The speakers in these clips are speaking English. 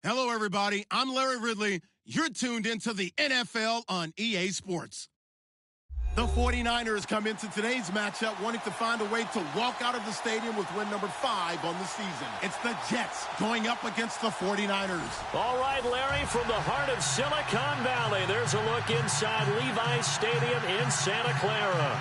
Hello, everybody. I'm Larry Ridley. You're tuned into the NFL on EA Sports. The 49ers come into today's matchup wanting to find a way to walk out of the stadium with win number 5 on the season. It's the Jets going up against the 49ers. All right, Larry, from the heart of Silicon Valley, there's a look inside Levi's Stadium in Santa Clara.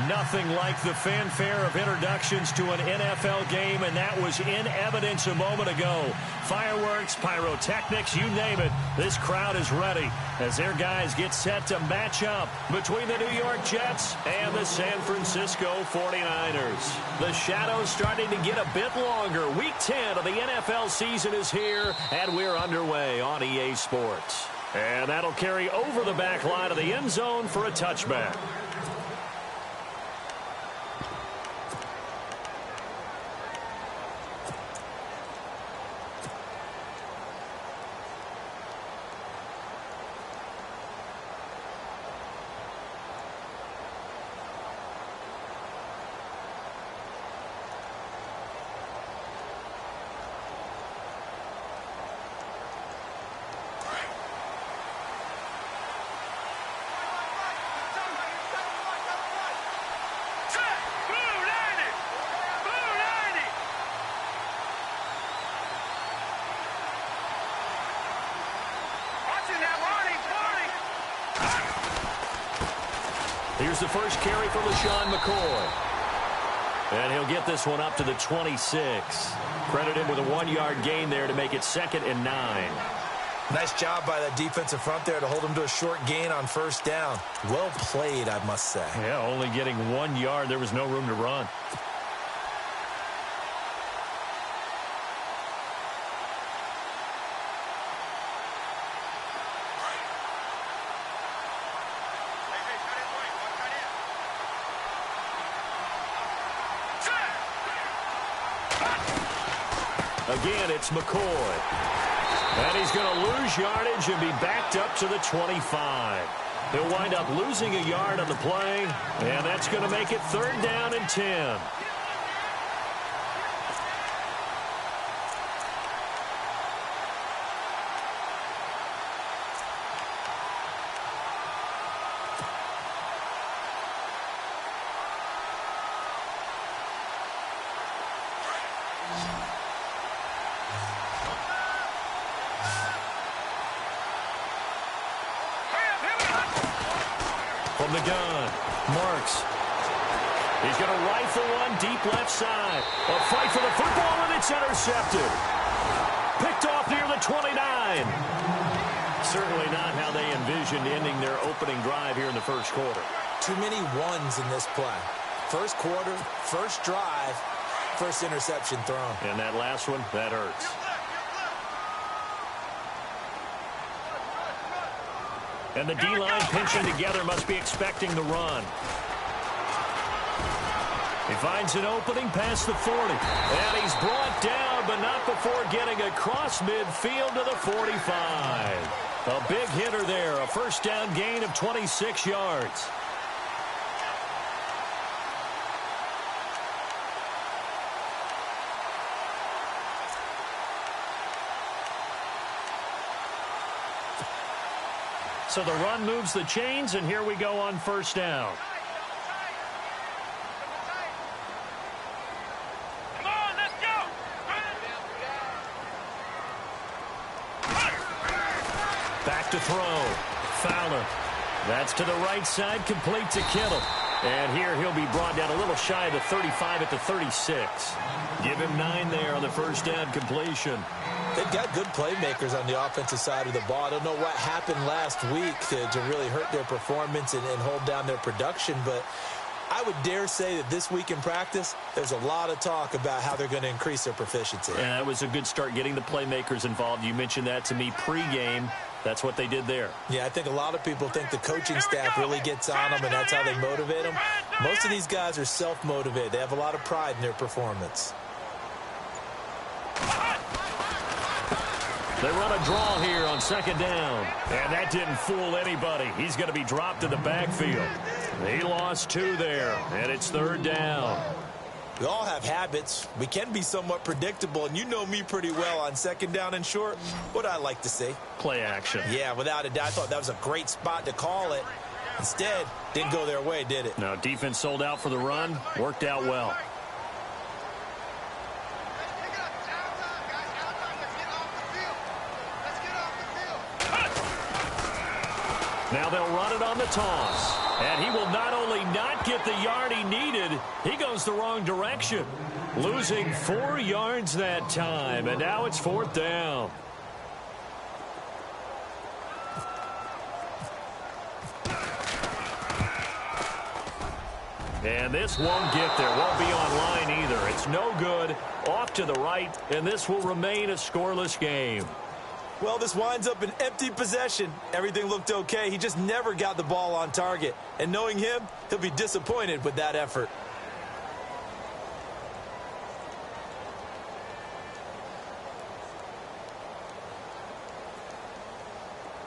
Nothing like the fanfare of introductions to an NFL game, and that was in evidence a moment ago. Fireworks, pyrotechnics, you name it. This crowd is ready as their guys get set to match up between the New York Jets and the San Francisco 49ers. The shadow's starting to get a bit longer. Week 10 of the NFL season is here, and we're underway on EA Sports. And that'll carry over the back line of the end zone for a touchback. Here's the first carry for LaShawn McCoy. And he'll get this one up to the 26. Credit him with a 1-yard gain there to make it 2nd and 9. Nice job by that defensive front there to hold him to a short gain on first down. Well played, I must say. Yeah, only getting 1 yard. There was no room to run. Again, it's McCoy. And he's going to lose yardage and be backed up to the 25. He'll wind up losing a yard on the play, and that's going to make it 3rd down and 10. From the gun, Marks. He's going to rifle one deep left side. A fight for the football, and it's intercepted. Picked off near the 29. Certainly not how they envisioned ending their opening drive here in the first quarter. Too many ones in this play. First quarter, first drive, first interception thrown. And that last one, that hurts. And the D-line pinching together must be expecting the run. He finds an opening past the 40. And he's brought down, but not before getting across midfield to the 45. A big hitter there, a first down gain of 26 yards. So the run moves the chains, and here we go on first down. Come on, let's go! Back to throw. Fowler. That's to the right side, complete to Kittle. And here he'll be brought down a little shy of the 35 at the 36. Give him 9 there on the first down completion. They've got good playmakers on the offensive side of the ball. I don't know what happened last week to really hurt their performance and hold down their production, but I would dare say that this week in practice, there's a lot of talk about how they're going to increase their proficiency. And that was a good start getting the playmakers involved. You mentioned that to me pregame. That's what they did there. Yeah, I think a lot of people think the coaching staff really gets on them, and that's how they motivate them. Most of these guys are self-motivated. They have a lot of pride in their performance. They run a draw here on second down. And that didn't fool anybody. He's going to be dropped in the backfield. He lost 2 there, and it's 3rd down. We all have habits. We can be somewhat predictable, and you know me pretty well on second down and short. What I like to see? Play action. Yeah, without a doubt. I thought that was a great spot to call it. Instead, didn't go their way, did it? No, defense sold out for the run. Worked out well. Now they'll run it on the toss. And he will not only not get the yard he needed, he goes the wrong direction. Losing 4 yards that time, and now it's 4th down. And this won't get there. Won't be online either. It's no good. Off to the right, and this will remain a scoreless game. Well, this winds up an empty possession. Everything looked okay. He just never got the ball on target. And knowing him, he'll be disappointed with that effort.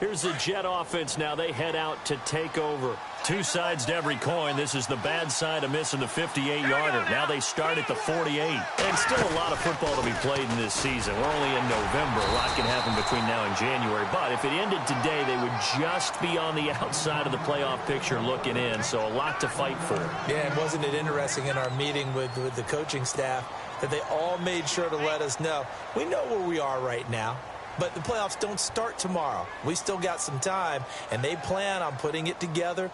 Here's the Jet offense now. They head out to take over. 2 sides to every coin. This is the bad side of missing the 58-yarder. Now they start at the 48. And still a lot of football to be played in this season. We're only in November. A lot can happen between now and January. But if it ended today, they would just be on the outside of the playoff picture looking in. So a lot to fight for. Yeah, and wasn't it interesting in our meeting with the coaching staff that they all made sure to let us know, we know where we are right now. But the playoffs don't start tomorrow. We still got some time, and they plan on putting it together,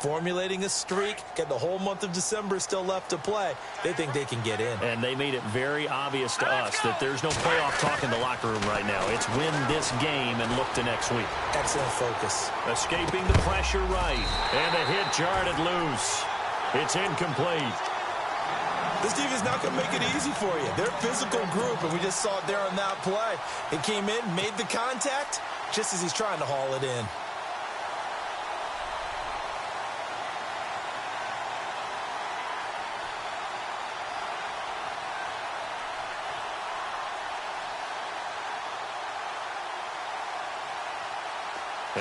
formulating a streak, get the whole month of December still left to play. They think they can get in. And they made it very obvious to us that there's no playoff talk in the locker room right now. It's win this game and look to next week. Excellent focus. Escaping the pressure right. And the hit jarred it loose. It's incomplete. This defense is not going to make it easy for you. They're a physical group, and we just saw it there on that play. It came in, made the contact, just as he's trying to haul it in.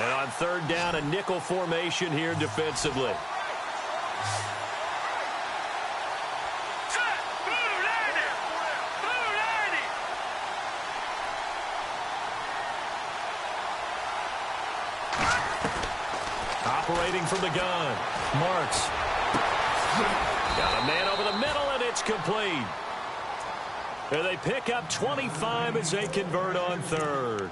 And on 3rd down, a nickel formation here defensively. Operating from the gun. Marks. Got a man over the middle, and it's complete. And they pick up 25 as they convert on 3rd.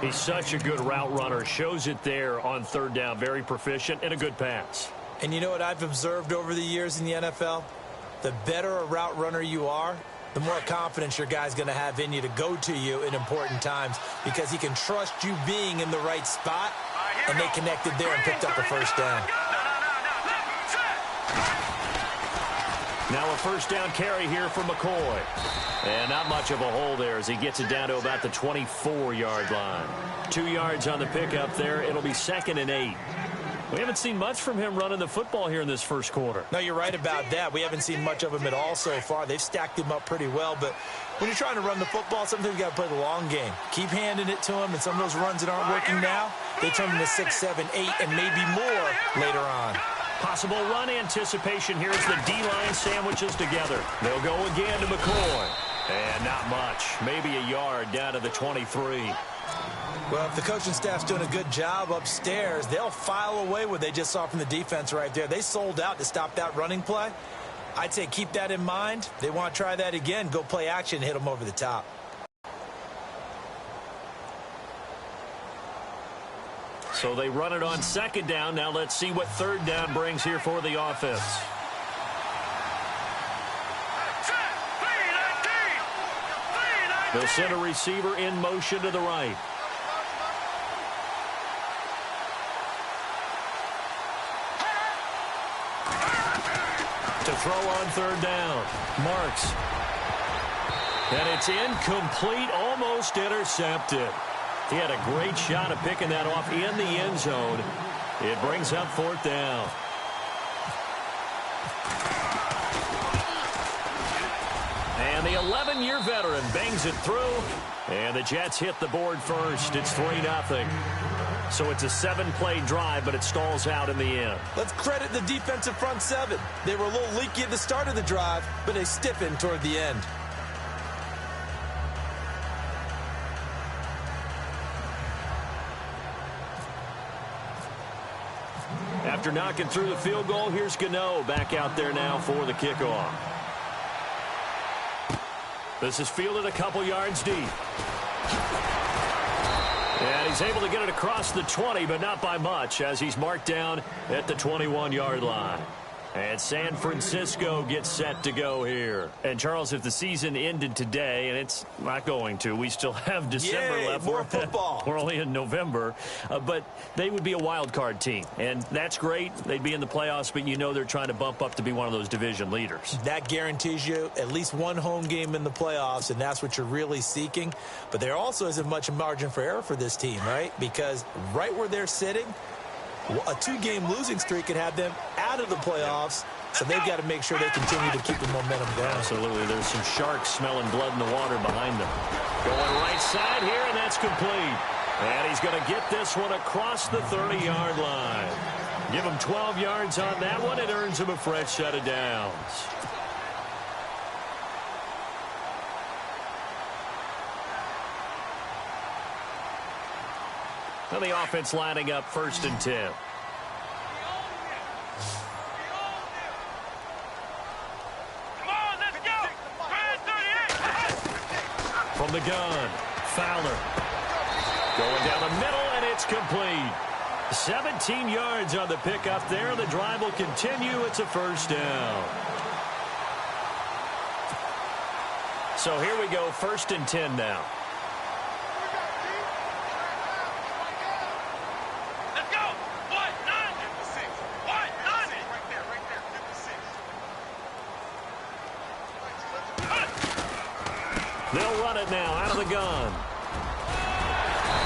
He's such a good route runner. Shows it there on 3rd down. Very proficient and a good pass. And you know what I've observed over the years in the NFL? The better a route runner you are, the more confidence your guy's going to have in you to go to you in important times because he can trust you being in the right spot, and they connected there and picked up a 1st down. Now a 1st down carry here for McCoy. And not much of a hole there as he gets it down to about the 24-yard line. 2 yards on the pickup there. It'll be 2nd and 8. We haven't seen much from him running the football here in this first quarter. No, you're right about that. We haven't seen much of him at all so far. They've stacked him up pretty well. But when you're trying to run the football, sometimes you got to play the long game. Keep handing it to him, and some of those runs that aren't working now, they turn into 6, 7, 8, and maybe more later on. Possible run anticipation here as the D-line sandwiches together. They'll go again to McCoy. And not much. Maybe a yard down to the 23. Well, if the coaching staff's doing a good job upstairs, they'll file away what they just saw from the defense right there. They sold out to stop that running play. I'd say keep that in mind. They want to try that again. Go play action, hit them over the top. So they run it on 2nd down. Now let's see what 3rd down brings here for the offense. They'll send a receiver in motion to the right. To throw on 3rd down. Marks. And it's incomplete, almost intercepted. He had a great shot of picking that off in the end zone. It brings up 4th down. And the 11-year veteran bangs it through. And the Jets hit the board first. It's 3-0. So it's a 7-play drive, but it stalls out in the end. Let's credit the defensive front seven. They were a little leaky at the start of the drive, but they stiffened toward the end. After knocking through the field goal, here's Gano back out there now for the kickoff. This is fielded a couple yards deep. And he's able to get it across the 20, but not by much, as he's marked down at the 21-yard line. And San Francisco gets set to go here. And, Charles, if the season ended today, and it's not going to, we still have December left. More football. We're only in November. But they would be a wild card team. And that's great. They'd be in the playoffs, but you know they're trying to bump up to be one of those division leaders. That guarantees you at least one home game in the playoffs, and that's what you're really seeking. But there also isn't much margin for error for this team, right? Because right where they're sitting, a 2-game losing streak could have them out of the playoffs, so they've got to make sure they continue to keep the momentum going. Absolutely. There's some sharks smelling blood in the water behind them. Going right side here, and that's complete. And he's going to get this one across the 30-yard line. Give him 12 yards on that one. It earns him a fresh set of downs. Now the offense lining up 1st and 10. From the gun, Fowler. Going down the middle, and it's complete. 17 yards on the pickup there. The drive will continue. It's a first down. So here we go, 1st and 10 now. They'll run it now out of the gun.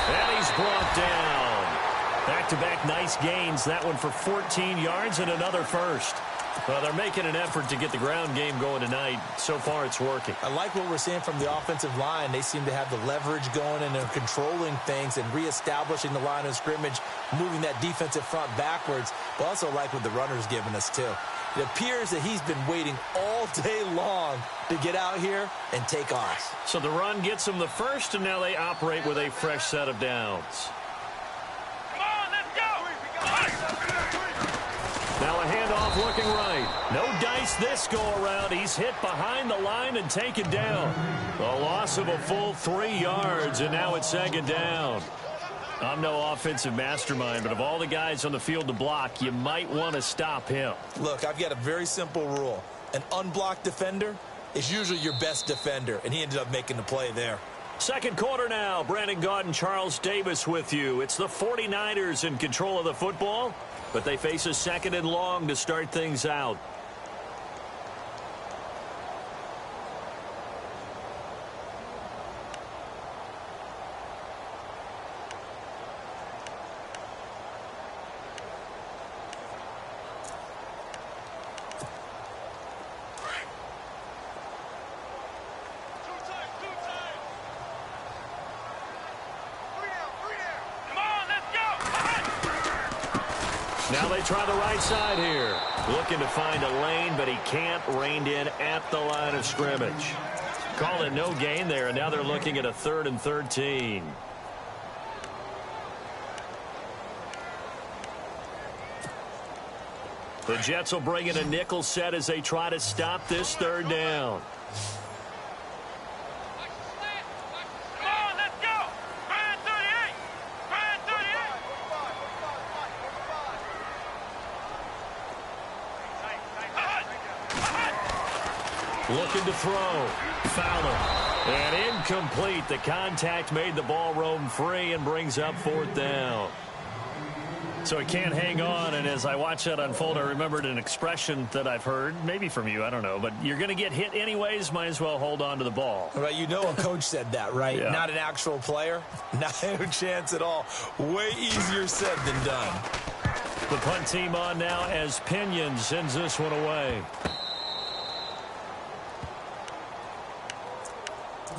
And he's brought down. Back-to-back nice gains. That one for 14 yards and another first. Well, they're making an effort to get the ground game going tonight. So far, it's working. I like what we're seeing from the offensive line. They seem to have the leverage going, and they're controlling things and reestablishing the line of scrimmage, moving that defensive front backwards. But also like what the runner's giving us, too. It appears that he's been waiting all day long to get out here and take off. So the run gets them the first, and now they operate with a fresh set of downs. Come on, let's go! Now a handoff looking right. No dice this go-around. He's hit behind the line and taken down. A loss of a full 3 yards, and now it's 2nd down. I'm no offensive mastermind, but of all the guys on the field to block, you might want to stop him. Look, I've got a very simple rule. An unblocked defender is usually your best defender, and he ended up making the play there. Second quarter now. Brandon Gaudin, Charles Davis with you. It's the 49ers in control of the football, but they face a 2nd and long to start things out. Now they try the right side here. Looking to find a lane, but he can't. Reined in at the line of scrimmage. Call it no gain there, and now they're looking at a 3rd and 13. The Jets will bring in a nickel set as they try to stop this 3rd down. Looking to throw. Fowler. And incomplete. The contact made the ball roam free and brings up 4th down. So he can't hang on, and as I watch that unfold, I remembered an expression that I've heard, maybe from you, I don't know, but you're going to get hit anyways, might as well hold on to the ball. Right, you know a coach said that, right? Yeah. Not an actual player. Not a chance at all. Way easier said than done. The punt team on now as Pinion sends this one away.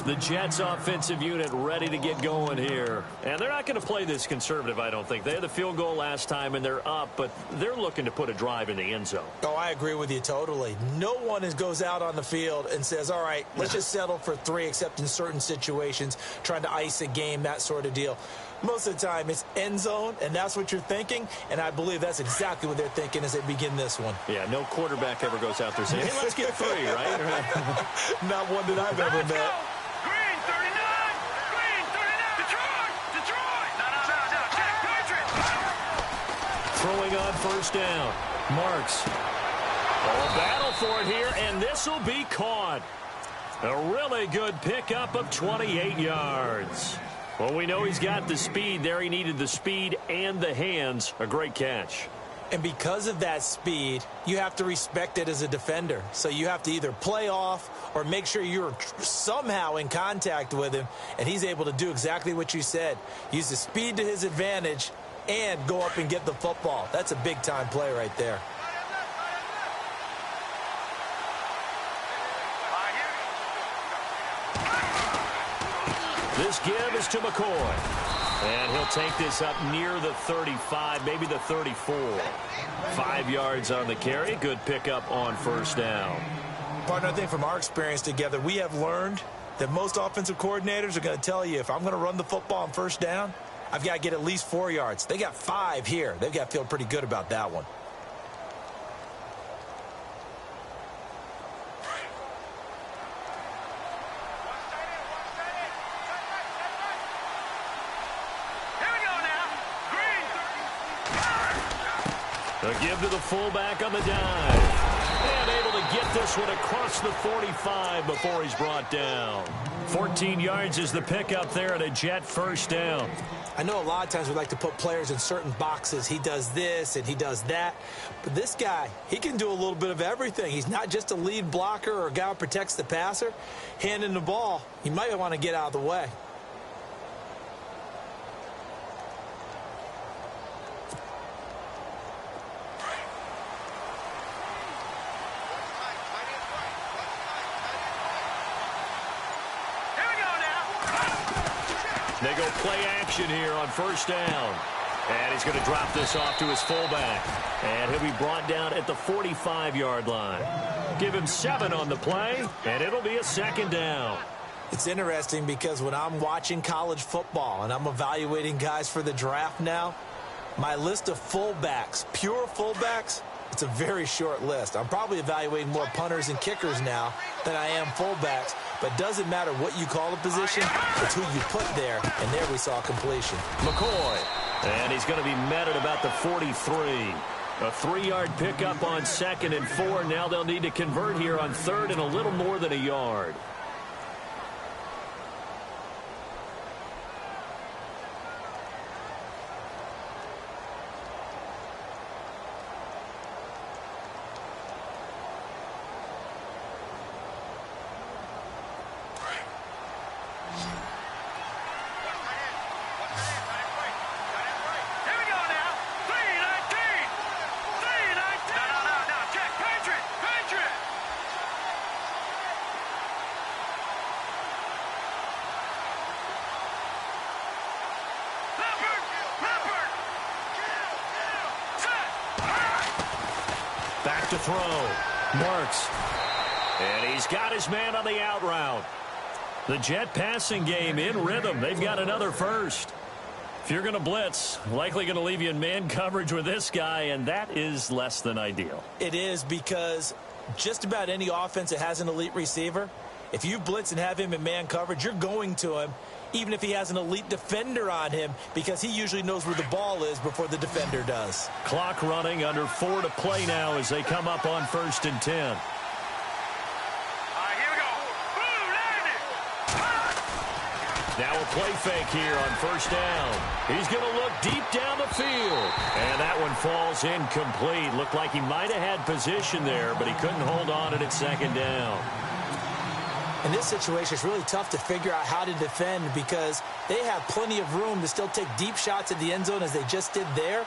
The Jets offensive unit ready to get going here. And they're not going to play this conservative, I don't think. They had the field goal last time, and they're up, but they're looking to put a drive in the end zone. Oh, I agree with you totally. No one goes out on the field and says, all right, let's just settle for 3, except in certain situations, trying to ice a game, that sort of deal. Most of the time, it's end zone, and that's what you're thinking, and I believe that's exactly what they're thinking as they begin this one. Yeah, no quarterback ever goes out there saying, hey, let's get 3, right? Not one that I've ever met. Green 39! Green 39! Detroit! No, check, Patriots! Throwing on first down. Marks. Oh, battle for it here, and this will be caught. A really good pickup of 28 yards. Well, we know he's got the speed there. He needed the speed and the hands. A great catch. And because of that speed, you have to respect it as a defender. So you have to either play off or make sure you're somehow in contact with him, and he's able to do exactly what you said. Use the speed to his advantage and go up and get the football. That's a big-time play right there. This give is to McCoy. And he'll take this up near the 35, maybe the 34. 5 yards on the carry. Good pickup on first down. Partner, I think from our experience together, we have learned that most offensive coordinators are going to tell you, if I'm going to run the football on first down, I've got to get at least 4 yards. They got 5 here. They've got to feel pretty good about that one. A give to the fullback on the dive. And able to get this one across the 45 before he's brought down. 14 yards is the pickup there at a Jet first down. I know a lot of times we like to put players in certain boxes. He does this and he does that. But this guy, he can do a little bit of everything. He's not just a lead blocker or a guy who protects the passer. Handing the ball, he might want to get out of the way. They go play action here on first down. And he's going to drop this off to his fullback. And he'll be brought down at the 45-yard line. Give him 7 on the play, and it'll be a second down. It's interesting because when I'm watching college football and I'm evaluating guys for the draft now, my list of fullbacks, pure fullbacks, it's a very short list. I'm probably evaluating more punters and kickers now than I am fullbacks. But it doesn't matter what you call a position, it's who you put there. And there we saw completion. McCoy. And he's going to be met at about the 43. A 3-yard pickup on 2nd and 4. Now they'll need to convert here on 3rd and a little more than a yard. Back to throw. Marks. And he's got his man on the out route. The Jet passing game in rhythm. They've got another first. If you're going to blitz, likely going to leave you in man coverage with this guy, and that is less than ideal. It is, because just about any offense that has an elite receiver, if you blitz and have him in man coverage, you're going to him, even if he has an elite defender on him, because he usually knows where the ball is before the defender does. Clock running, under 4 to play now as they come up on 1st and 10. Now a play fake here on first down. He's going to look deep down the field. And that one falls incomplete. Looked like he might have had position there, but he couldn't hold on at 2nd down. In this situation, it's really tough to figure out how to defend because they have plenty of room to still take deep shots at the end zone as they just did there.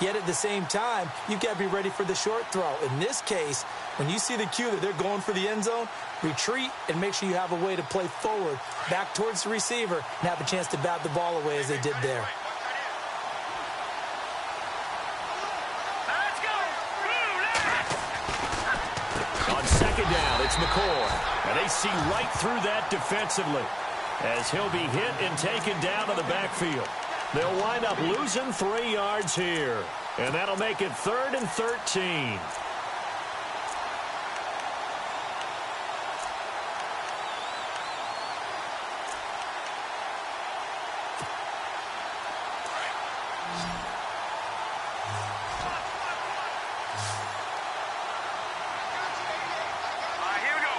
Yet at the same time, you've got to be ready for the short throw. In this case, when you see the cue that they're going for the end zone, retreat and make sure you have a way to play forward, back towards the receiver, and have a chance to bat the ball away as they did there. Let's go. On second down, it's McCoy. And they see right through that defensively as he'll be hit and taken down to the backfield. They'll wind up losing 3 yards here. And that'll make it 3rd and 13. Here we go.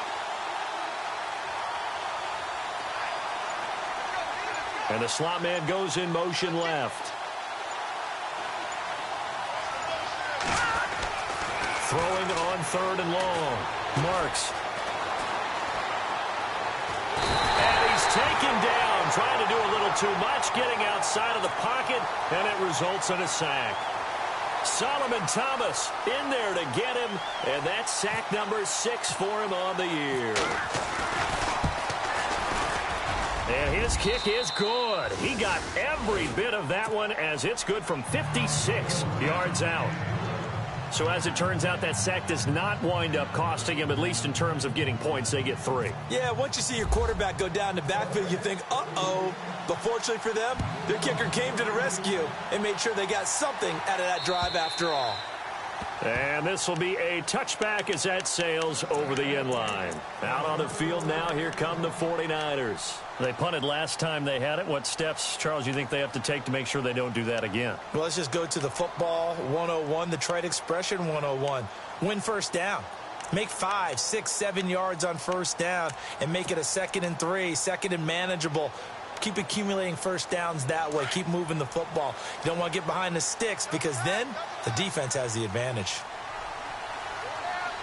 And the slot man goes in motion left. Throwing on 3rd and long. Marks. And he's taken down, trying to do a little too much, getting outside of the pocket, and it results in a sack. Solomon Thomas in there to get him, and that's sack number 6 for him on the year. And his kick is good. He got every bit of that one as it's good from 56 yards out. So as it turns out, that sack does not wind up costing him, at least in terms of getting points. They get 3. Yeah, once you see your quarterback go down the backfield, you think, uh-oh. But fortunately for them, their kicker came to the rescue and made sure they got something out of that drive after all. And this will be a touchback as that sails over the end line. Out on the field now, here come the 49ers. They punted last time they had it. What steps, Charles, you think they have to take to make sure they don't do that again? Well, let's just go to the football 101, the trade expression 101. Win first down. Make 5, 6, 7 yards on first down and make it a 2nd and 3, 2nd and manageable. Keep accumulating first downs that way. Keep moving the football. You don't want to get behind the sticks because then the defense has the advantage.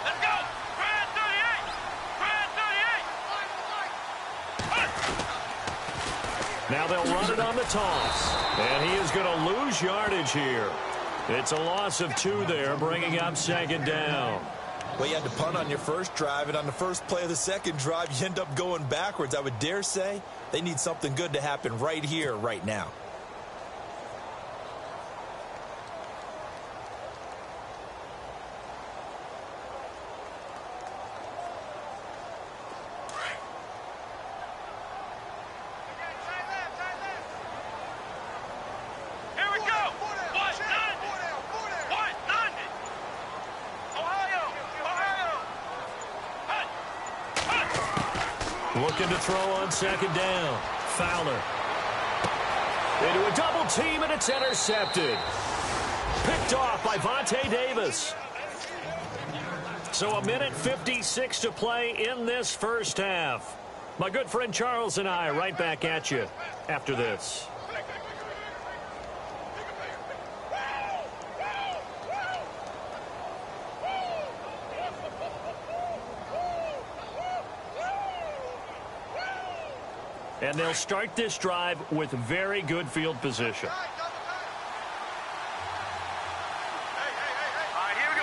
Let's go. Brad 38. Brad 38. Now they'll run it on the toss. And he is going to lose yardage here. It's a loss of 2 there, bringing up 2nd down. Well, you had to punt on your first drive, and on the first play of the second drive, you end up going backwards. I would dare say they need something good to happen right here, right now. Here we go. What? None. What? None. Ohio. Looking to throw on 2nd down. Fowler. Into a double team, and it's intercepted. Picked off by Vontae Davis. So 1:56 to play in this first half. My good friend Charles and I right back at you after this. And they'll start this drive with very good field position. All right, here we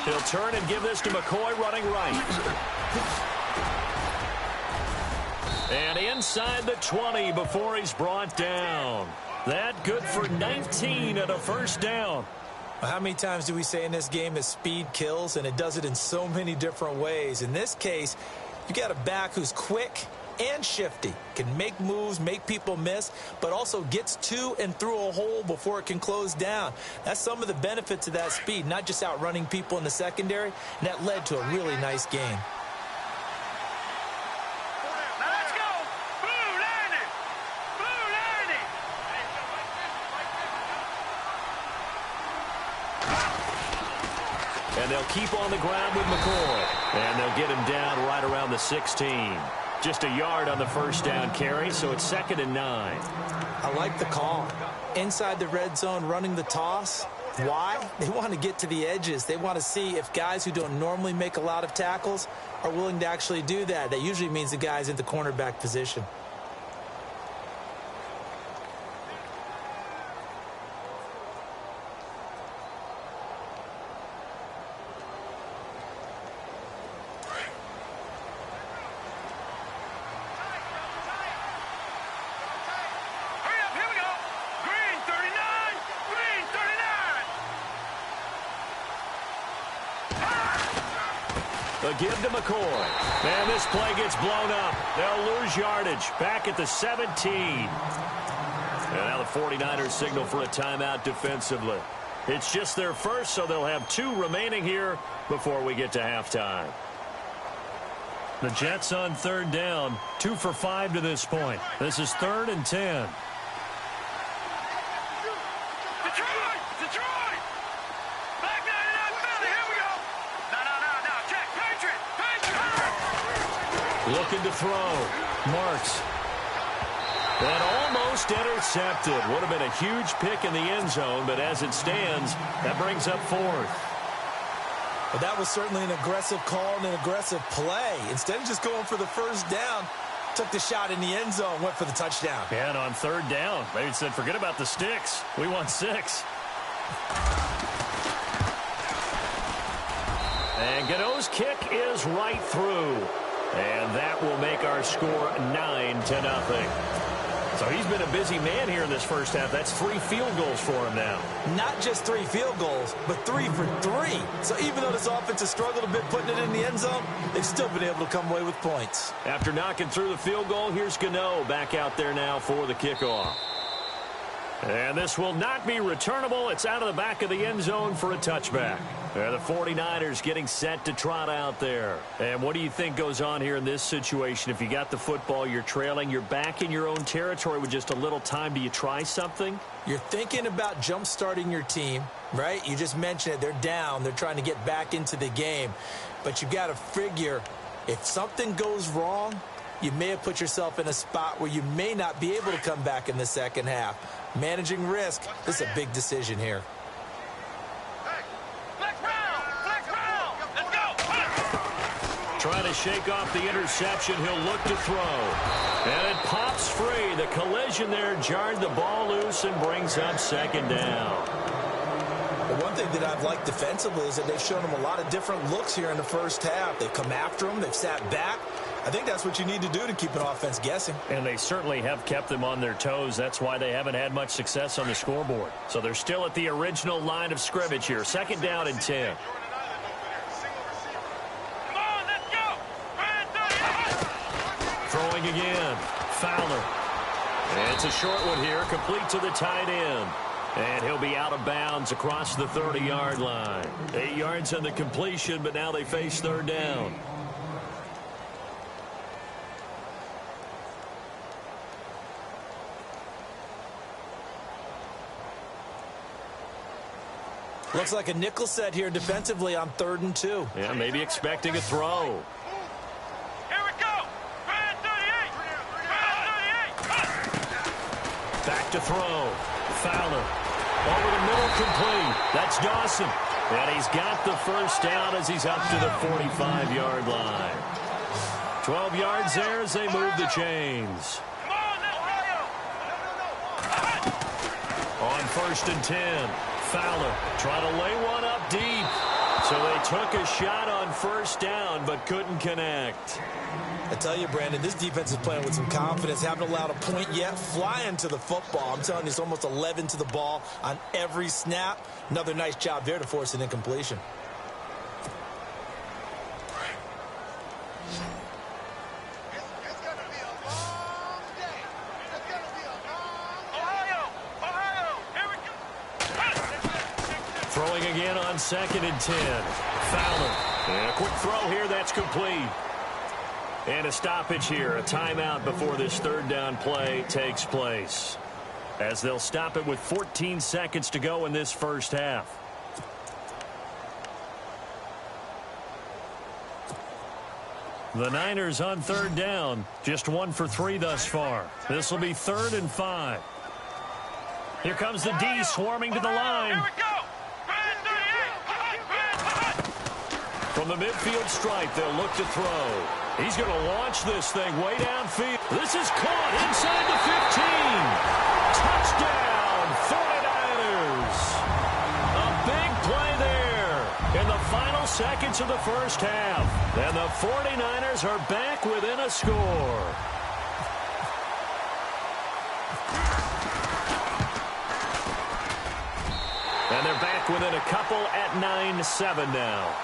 go. He'll turn and give this to McCoy running right. And inside the 20 before he's brought down. That good for 19 and a first down. How many times do we say in this game that speed kills, and it does it in so many different ways? In this case, you got a back who's quick and shifty, can make moves, make people miss, but also gets to and through a hole before it can close down. That's some of the benefits of that speed, not just outrunning people in the secondary, and that led to a really nice game. Let's go. Blue landing. Blue landing. And they'll keep on the ground with McCoy. And they'll get him down right around the 16. Just a yard on the first down carry, so it's 2nd and 9. I like the call. Inside the red zone, running the toss. Why? They want to get to the edges. They want to see if guys who don't normally make a lot of tackles are willing to actually do that. That usually means the guy's in the cornerback position. A give to McCoy. And this play gets blown up. They'll lose yardage. Back at the 17. And now the 49ers signal for a timeout defensively. It's just their first, so they'll have 2 remaining here before we get to halftime. The Jets on 3rd down. 2 for 5 to this point. This is 3rd and 10. Detroit! Back 99 Philly, here we go! No, check, Patriot! Looking to throw. Marks. And almost intercepted. Would have been a huge pick in the end zone, but as it stands, that brings up 4th. But that was certainly an aggressive call and an aggressive play. Instead of just going for the first down, took the shot in the end zone, went for the touchdown. And on 3rd down, maybe said, forget about the sticks. We want 6. And Gano's kick is right through. And that will make our score 9-0. So he's been a busy man here in this first half. That's 3 field goals for him now. Not just 3 field goals, but 3 for 3. So even though this offense has struggled a bit putting it in the end zone, they've still been able to come away with points. After knocking through the field goal, here's Gano back out there now for the kickoff. And this will not be returnable. It's out of the back of the end zone for a touchback. The 49ers getting set to trot out there. And what do you think goes on here in this situation? If you got the football, you're trailing, you're back in your own territory with just a little time. Do you try something? You're thinking about jump-starting your team, right? You just mentioned it. They're down. They're trying to get back into the game. But you got to figure if something goes wrong, you may have put yourself in a spot where you may not be able to come back in the second half. Managing risk, this is a big decision here. Let's go! Trying to shake off the interception. He'll look to throw. And it pops free. The collision there jarred the ball loose and brings up 2nd down. The one thing that I've liked defensively is that they've shown them a lot of different looks here in the first half. They've come after them. They've sat back. I think that's what you need to do to keep an offense guessing. And they certainly have kept them on their toes. That's why they haven't had much success on the scoreboard. So they're still at the original line of scrimmage here. 2nd down and 10. Come on, let's go! Throwing again. Fowler. And it's a short one here, complete to the tight end. And he'll be out of bounds across the 30-yard line. 8 yards on the completion, but now they face 3rd down. Looks like a nickel set here defensively on 3rd and 2. Yeah, maybe expecting a throw. Here we go! 38! Back to throw. Fowler. Over the middle, complete. That's Dawson. And he's got the first down as he's up to the 45-yard line. 12 yards there as they move the chains. Come on, let's go! On 1st and 10. Fowler trying to lay one up deep. So they took a shot on 1st down but couldn't connect. I tell you, Brandon, this defense is playing with some confidence. Haven't allowed a point yet. Flying to the football. I'm telling you, it's almost 11 to the ball on every snap. Another nice job there to force an incompletion. It's going to be a long day. It's going to be a long Ohio! Here we go! Throwing again on 2nd and 10. Fowler. And a quick throw here. That's complete. And a stoppage here, a timeout before this 3rd down play takes place. As they'll stop it with 14 seconds to go in this first half. The Niners on 3rd down, just 1 for 3 thus far. This will be 3rd and 5. Here comes the D swarming to the line. Here we go! From the midfield stripe, they'll look to throw. He's going to launch this thing way downfield. This is caught inside the 15. Touchdown, 49ers. A big play there in the final seconds of the first half. And the 49ers are back within a score. And they're back within a couple at 9-7 now.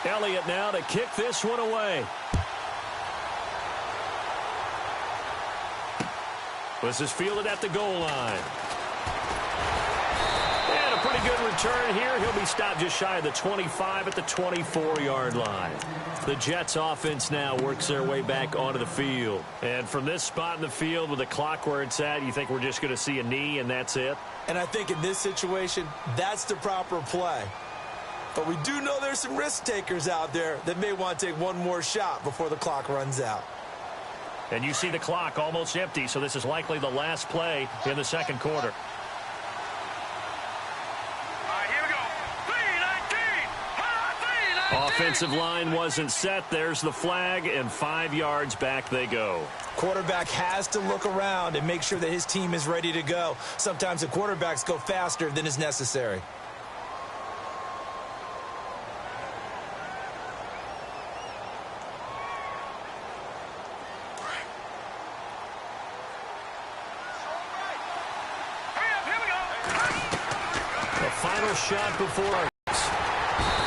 Elliott now to kick this one away. This is fielded at the goal line. And a pretty good return here. He'll be stopped just shy of the 25 at the 24-yard line. The Jets offense now works their way back onto the field. And from this spot in the field with the clock where it's at, you think we're just going to see a knee and that's it? And I think in this situation, that's the proper play. But we do know there's some risk takers out there that may want to take one more shot before the clock runs out. And you see the clock almost empty, so this is likely the last play in the second quarter. Offensive line wasn't set. There's the flag, and 5 yards back they go. Quarterback has to look around and make sure that his team is ready to go. Sometimes the quarterbacks go faster than is necessary. The final shot before.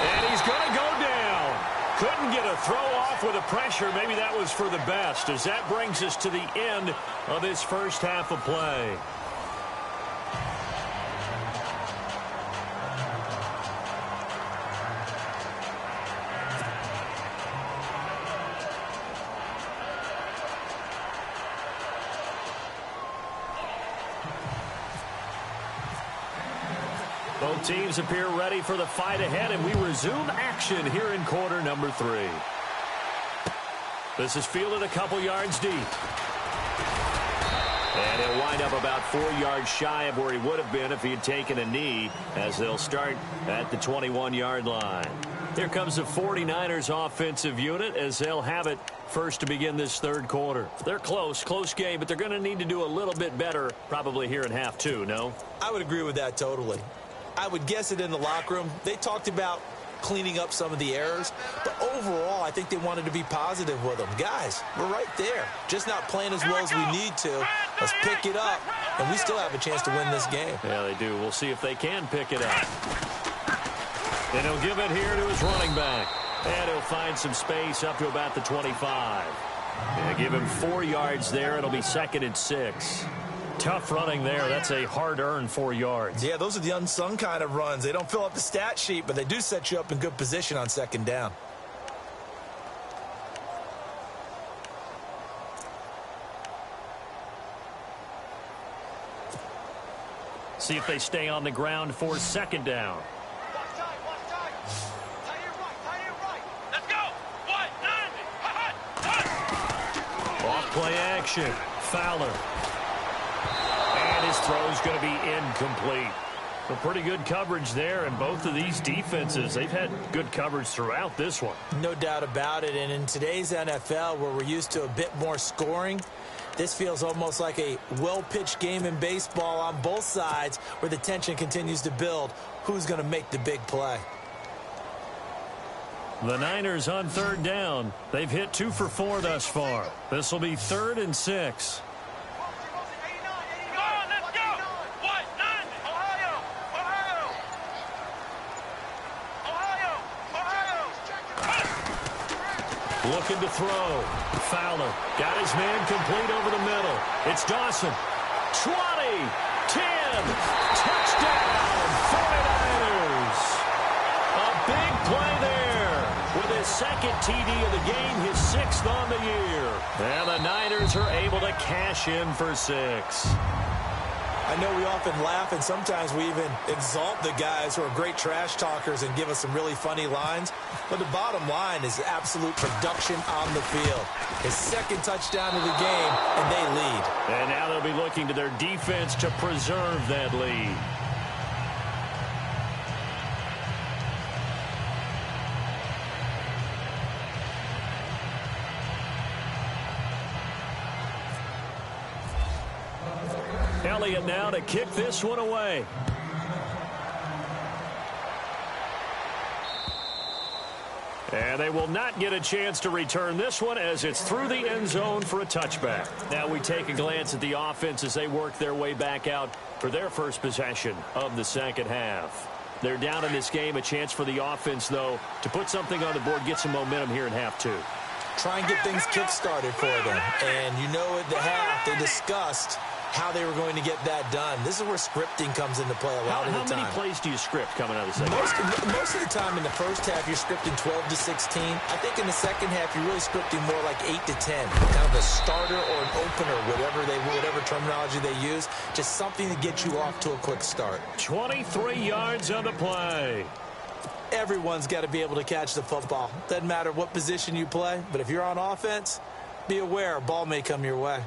And he's going to go down. Couldn't get a throw off with the pressure. Maybe that was for the best, as that brings us to the end of this first half of play. Both teams appear ready for the fight ahead, and we resume action here in quarter number 3. This is fielded a couple yards deep. And he'll wind up about 4 yards shy of where he would have been if he had taken a knee, as they'll start at the 21-yard line. Here comes the 49ers offensive unit as they'll have it first to begin this third quarter. They're close game, but they're going to need to do a little bit better probably here in half 2, no? I would agree with that totally. I would guess it in the locker room. They talked about cleaning up some of the errors, but overall, I think they wanted to be positive with them. Guys, we're right there. Just not playing as well as we need to. Let's pick it up, and we still have a chance to win this game. Yeah, they do. We'll see if they can pick it up. And he'll give it here to his running back. And he'll find some space up to about the 25. And give him 4 yards there. It'll be 2nd and 6. Tough running there. That's a hard-earned 4 yards. Yeah, those are the unsung kind of runs. They don't fill up the stat sheet, but they do set you up in good position on 2nd down. See if they stay on the ground for 2nd down. Let's go. 190. Off play action. Fowler. And his throw's going to be incomplete. So pretty good coverage there, and both of these defenses, they've had good coverage throughout this one. No doubt about it, and in today's NFL, where we're used to a bit more scoring, this feels almost like a well-pitched game in baseball on both sides, where the tension continues to build. Who's going to make the big play? The Niners on 3rd down. They've hit 2 for 4 thus far. This will be 3rd and 6. Looking to throw. Fowler got his man complete over the middle. It's Dawson. 20, 10, touchdown, 49ers. A big play there with his 2nd TD of the game, his 6th on the year. And the Niners are able to cash in for 6. I know we often laugh, and sometimes we even exalt the guys who are great trash talkers and give us some really funny lines. But the bottom line is absolute production on the field. His 2nd touchdown of the game, and they lead. And now they'll be looking to their defense to preserve that lead. Elliott now to kick this one away. And they will not get a chance to return this one as it's through the end zone for a touchback. Now we take a glance at the offense as they work their way back out for their first possession of the second half. They're down in this game. A chance for the offense, though, to put something on the board, get some momentum here in half two. Try and get things kick-started for them. And you know at the half, they discussed how they were going to get that done. This is where scripting comes into play a lot of the time. How many plays do you script coming out of the second? Most of the time in the first half, you're scripting 12 to 16. I think in the second half, you're really scripting more like 8 to 10. Kind of a starter or an opener, whatever terminology they use. Just something to get you off to a quick start. 23 yards on the play. Everyone's got to be able to catch the football. Doesn't matter what position you play, but if you're on offense, be aware a ball may come your way.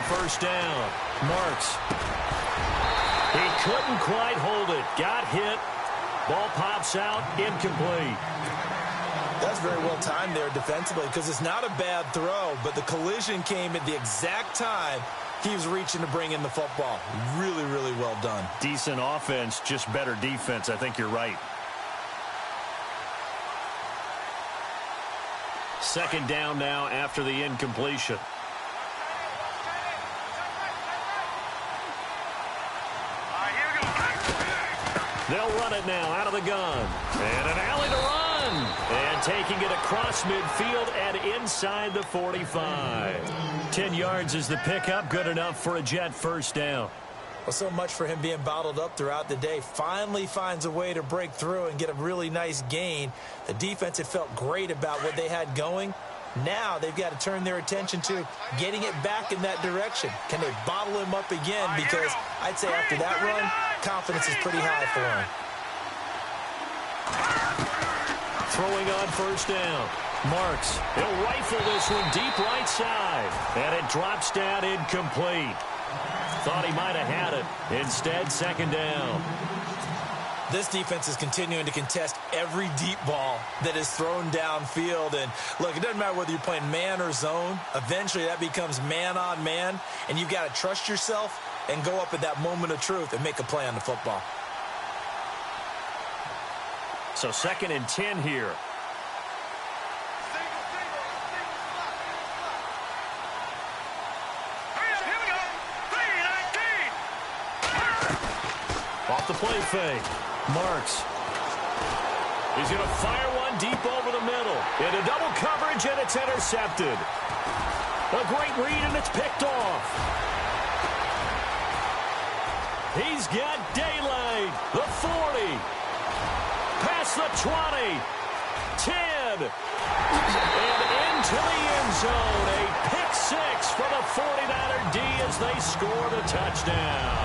First down. Marks. He couldn't quite hold it. Got hit. Ball pops out. Incomplete. That's very well timed there defensively because it's not a bad throw, but the collision came at the exact time he was reaching to bring in the football. Really, really well done. Decent offense, just better defense. I think you're right. Second down now after the incompletion. They'll run it now out of the gun. And an alley to run. And taking it across midfield and inside the 45. 10 yards is the pickup. Good enough for a Jet first down. Well, so much for him being bottled up throughout the day. Finally finds a way to break through and get a really nice gain. The defense had felt great about what they had going. Now they've got to turn their attention to getting it back in that direction. Can they bottle him up again? Because I'd say after that run, confidence is pretty high for him. Throwing on first down. Marks. He'll rifle this one deep right side. And it drops down incomplete. Thought he might have had it. Instead, second down. This defense is continuing to contest every deep ball that is thrown downfield. And, look, it doesn't matter whether you're playing man or zone. Eventually, that becomes man on man. And you've got to trust yourself and go up at that moment of truth and make a play on the football. So 2nd and 10 here. Off the play fake. Marks. He's going to fire one deep over the middle. Into double coverage, and it's intercepted. A great read, and it's picked off. He's got daylight. The 40. Past the 20. 10. And into the end zone. A pick six for the 49er D as they score the touchdown.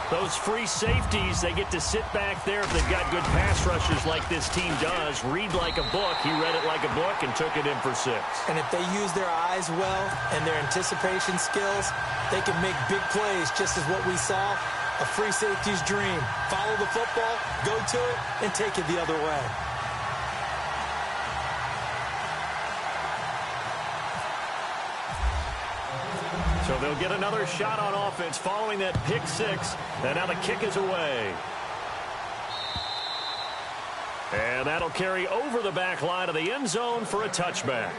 Those free safeties, they get to sit back there if they've got good pass rushers like this team does. Read like a book. He read it like a book and took it in for 6. And if they use their eyes well and their anticipation skills, they can make big plays, just as what we saw. A free safety's dream. Follow the football, go to it, and take it the other way. So they'll get another shot on offense following that pick six. And now the kick is away. And that'll carry over the back line of the end zone for a touchback.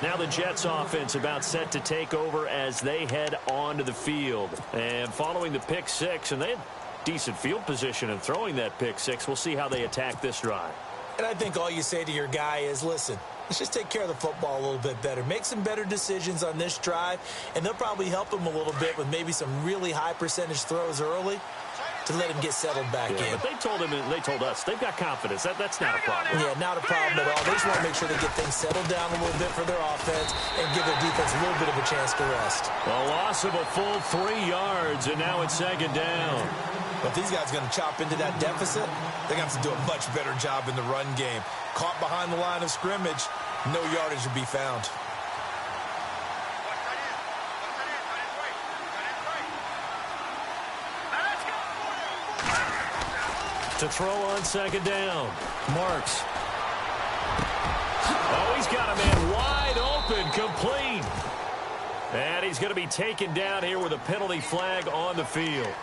Now the Jets offense about set to take over as they head onto the field. And following the pick six, and they had decent field position in throwing that pick six. We'll see how they attack this drive. And I think all you say to your guy is, listen, let's just take care of the football a little bit better. Make some better decisions on this drive, and they'll probably help him a little bit with maybe some really high percentage throws early to let him get settled back in. But they told him, and they told us, they've got confidence. That's not a problem. Yeah, not a problem at all. They just want to make sure they get things settled down a little bit for their offense and give their defense a little bit of a chance to rest. A loss of a full 3 yards, and now it's second down. But these guys are going to chop into that deficit. They're going to have to do a much better job in the run game. Caught behind the line of scrimmage, no yardage to be found. To throw on second down. Marks. Oh, he's got a man wide open, complete. And he's going to be taken down here with a penalty flag on the field.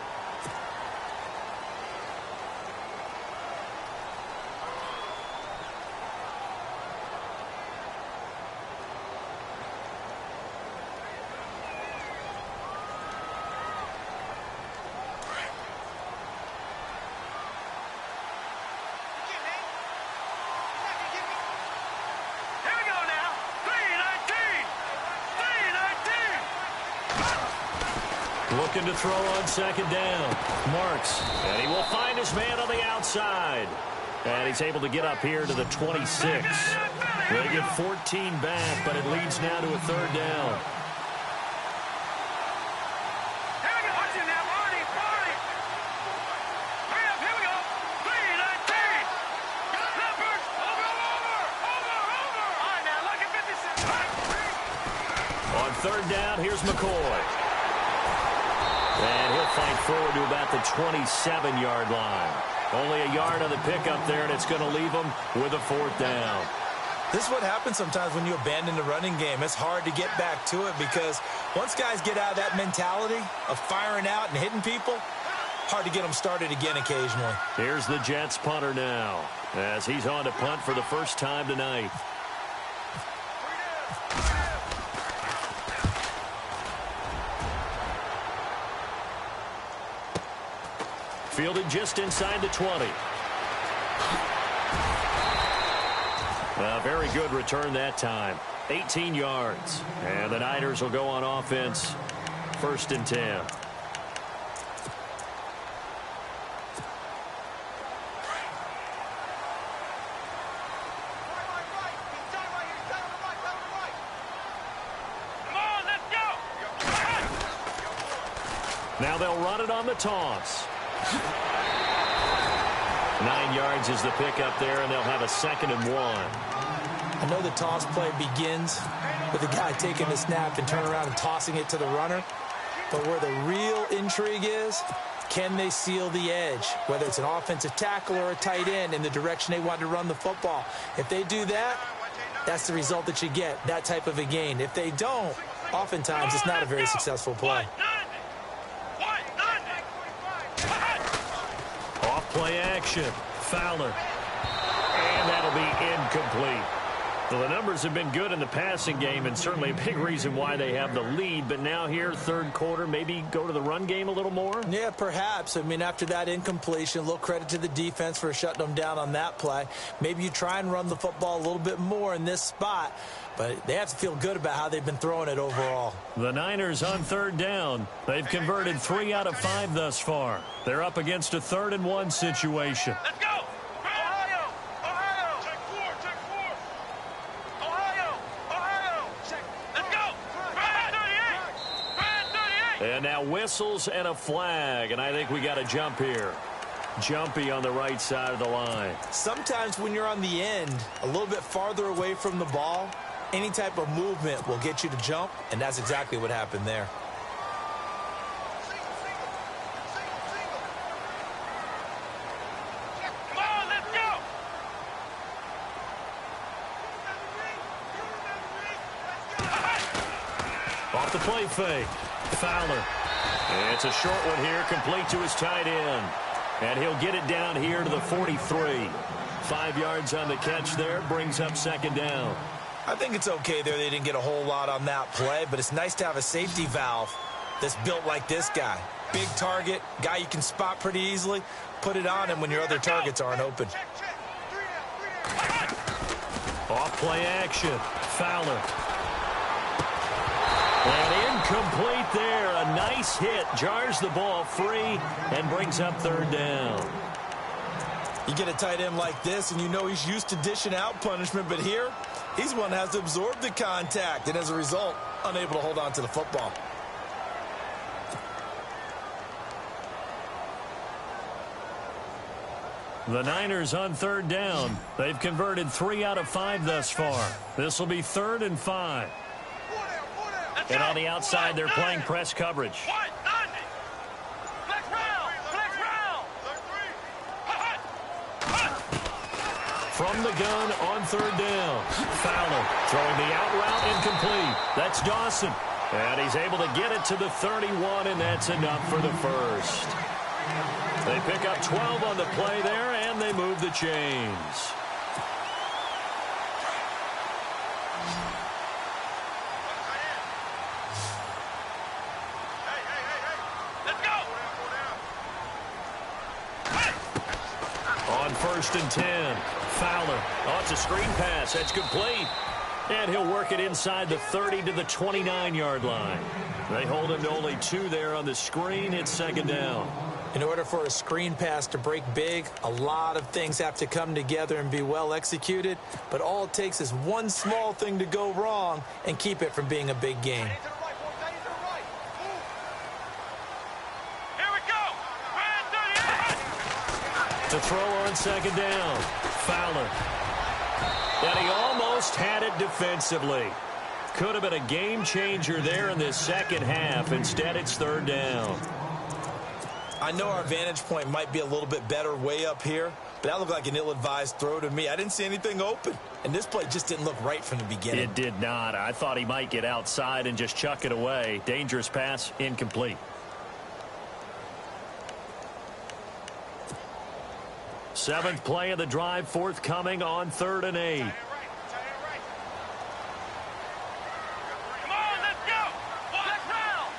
looking to throw on second down. Marks, and he will find his man on the outside. And he's able to get up here to the 26. They get 14 back, but it leads now to a third down. On third down, here's McCoy. And he'll fight forward to about the 27-yard line. Only a yard on the pickup there, and it's going to leave him with a fourth down. This is what happens sometimes when you abandon the running game. It's hard to get back to it because once guys get out of that mentality of firing out and hitting people, hard to get them started again occasionally. Here's the Jets punter now as he's on to punt for the first time tonight. Fielded just inside the 20. A very good return that time. 18 yards. And the Niners will go on offense. 1st and 10. Now they'll run it on the toss. 9 yards is the pickup there, and they'll have a 2nd and 1. I know the toss play begins with the guy taking the snap and turning around and tossing it to the runner. But where the real intrigue is, can they seal the edge? Whether it's an offensive tackle or a tight end in the direction they want to run the football. If they do that, that's the result that you get, that type of a gain. If they don't, oftentimes it's not a very successful play. Play action. Fowler. And that'll be incomplete. Well, the numbers have been good in the passing game and certainly a big reason why they have the lead. But now here, third quarter, maybe go to the run game a little more? Yeah, perhaps. I mean, after that incompletion, a little credit to the defense for shutting them down on that play. Maybe you try and run the football a little bit more in this spot. But they have to feel good about how they've been throwing it overall. The Niners on third down. They've converted 3 out of 5 thus far. They're up against a 3rd and 1 situation. Let's go! Ohio! Ohio! Check 4, check 4. Ohio! Check. Let's go! Brad 38! Brad 38! And now whistles and a flag, and I think we got a jump here. Jumpy on the right side of the line. Sometimes when you're on the end, a little bit farther away from the ball, any type of movement will get you to jump, and that's exactly what happened there. Come on, let's go! Off the play fake. Fowler. And it's a short one here, complete to his tight end. And he'll get it down here to the 43. 5 yards on the catch there, brings up 2nd down. I think it's okay there. They didn't get a whole lot on that play, but it's nice to have a safety valve that's built like this guy. Big target, guy you can spot pretty easily. Put it on him when your other targets aren't open. Off play action. Fowler. And incomplete there. A nice hit. Jars the ball free and brings up 3rd down. You get a tight end like this, and you know he's used to dishing out punishment, but here, he's one that has to absorb the contact, and as a result, unable to hold on to the football. The Niners on 3rd down. They've converted 3 out of 5 thus far. This will be 3rd and 5. And on the outside, they're playing press coverage. From the gun on 3rd down. Fowler throwing the out route incomplete. That's Dawson. And he's able to get it to the 31, and that's enough for the first. They pick up 12 on the play there, and they move the chains. On 1st and 10. Fowler. Oh, it's a screen pass. That's complete. And he'll work it inside the 30 to the 29-yard line. They hold him to only 2 there on the screen. It's second down. In order for a screen pass to break big, a lot of things have to come together and be well executed. But all it takes is one small thing to go wrong and keep it from being a big game. Here we go. To throw on second down. Fowler. And he almost had it defensively. Could have been a game changer there in this second half. Instead, it's third down. I know our vantage point might be a little bit better way up here, but that looked like an ill-advised throw to me. I didn't see anything open, and this play just didn't look right from the beginning. It did not. I thought he might get outside and just chuck it away. Dangerous pass, incomplete. Seventh play of the drive forthcoming on 3rd and 8. Come on, let's go. Flex round.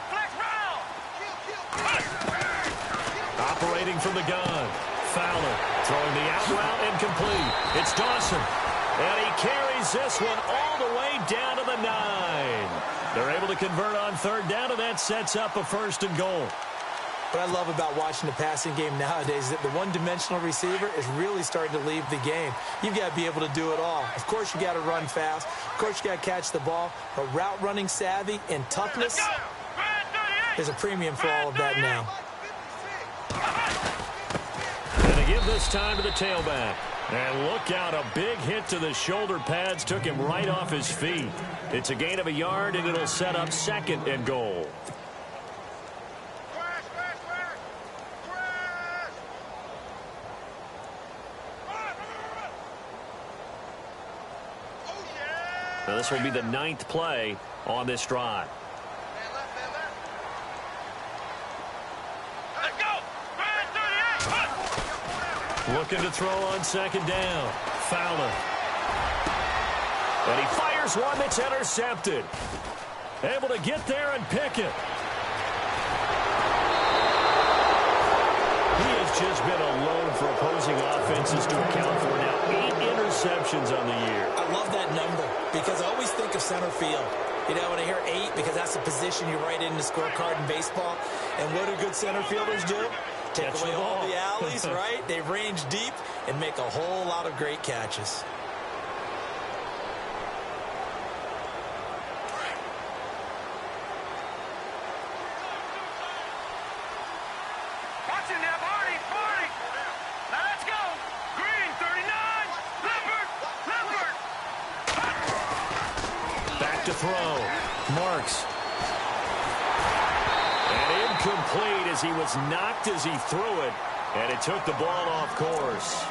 Operating from the gun. Fowler throwing the out route incomplete. It's Dawson. And he carries this one all the way down to the 9. They're able to convert on 3rd down, and that sets up a 1st and goal. What I love about watching the passing game nowadays is that the one-dimensional receiver is really starting to leave the game. You've got to be able to do it all. Of course, you got to run fast. Of course, you got to catch the ball. But route running savvy and toughness, there's a premium for all of that now. And they give this time to the tailback. And look out, a big hit to the shoulder pads took him right off his feet. It's a gain of a yard, and it'll set up 2nd and goal. Now this will be the 9th play on this drive. Let's go. Looking to throw on 2nd down. Fowler. And he fires one that's intercepted. Able to get there and pick it. He has just been alone for opposing offenses to account for now 8 interceptions on the year. I love that number because I always think of center field. You know, when I hear 8, because that's the position you write in the scorecard in baseball. And what do good center fielders do? Take away all the alleys, right? They range deep and make a whole lot of great catches. Watch it now, Barney. Now let's go. Green, 39. Leopard. Back to throw. Marks. And incomplete as he was knocked as he threw it. And it took the ball off course.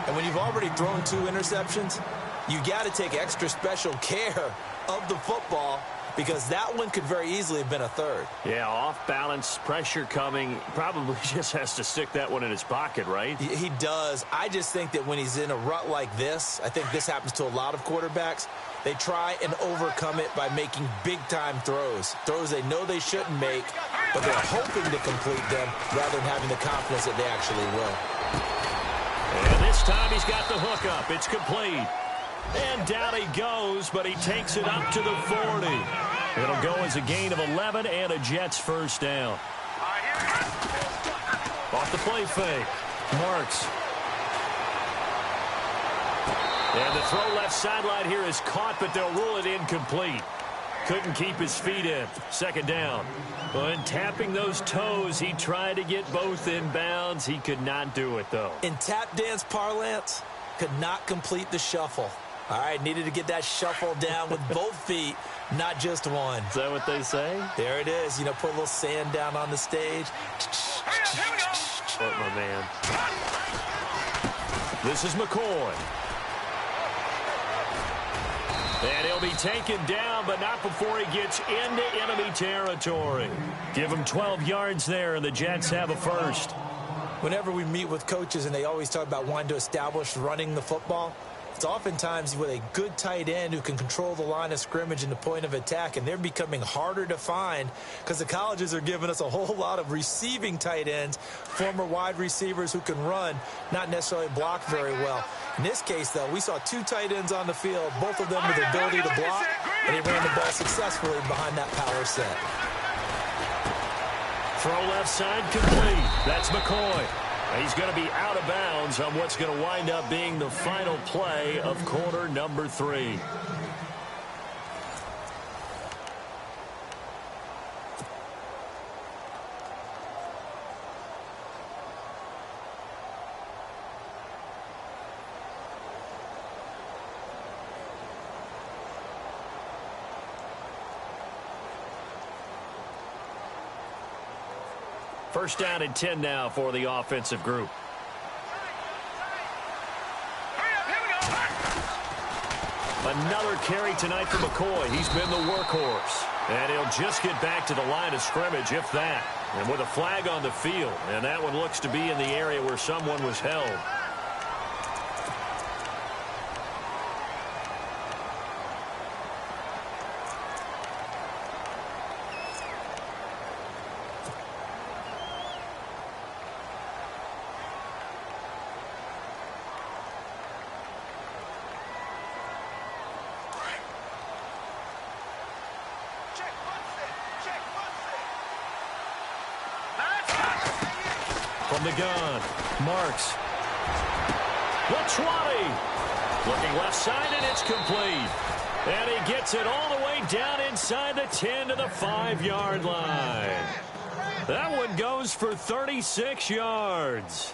And when you've already thrown 2 interceptions, you got to take extra special care of the football because that one could very easily have been a 3rd. Yeah, off balance, pressure coming. Probably just has to stick that one in his pocket, right? He does. I just think that when he's in a rut like this, I think this happens to a lot of quarterbacks, they try and overcome it by making big-time throws. Throws they know they shouldn't make, but they're hoping to complete them rather than having the confidence that they actually will. And this time he's got the hook up. It's complete. And down he goes, but he takes it up to the 40. It'll go as a gain of 11 and a Jets 1st down. Off the play fake. Marks. And the throw left sideline here is caught, but they'll rule it incomplete. Couldn't keep his feet in. 2nd down. When tapping those toes, he tried to get both in bounds. He could not do it, though. In tap dance parlance, could not complete the shuffle. All right, needed to get that shuffle down with both feet, not just one. Is that what they say? There it is. You know, put a little sand down on the stage. Oh, my man. This is McCoy. And he'll be taken down, but not before he gets into enemy territory. Give him 12 yards there, and the Jets have a 1st. Whenever we meet with coaches and they always talk about wanting to establish running the football, It's oftentimes with a good tight end who can control the line of scrimmage and the point of attack, and they're becoming harder to find because the colleges are giving us a whole lot of receiving tight ends, former wide receivers who can run, not necessarily block very well. In this case, though, we saw 2 tight ends on the field, both of them with the ability to block, and he ran the ball successfully behind that power set. Throw left side complete. That's McCoy. He's going to be out of bounds on what's going to wind up being the final play of quarter number 3. First down and 10 now for the offensive group. Another carry tonight for McCoy. He's been the workhorse. And he'll just get back to the line of scrimmage, if that. And with a flag on the field. And that one looks to be in the area where someone was held. From the gun, Marks. The 20. Looking left side, and it's complete. And he gets it all the way down inside the 10 to the 5-yard line. That one goes for 36 yards.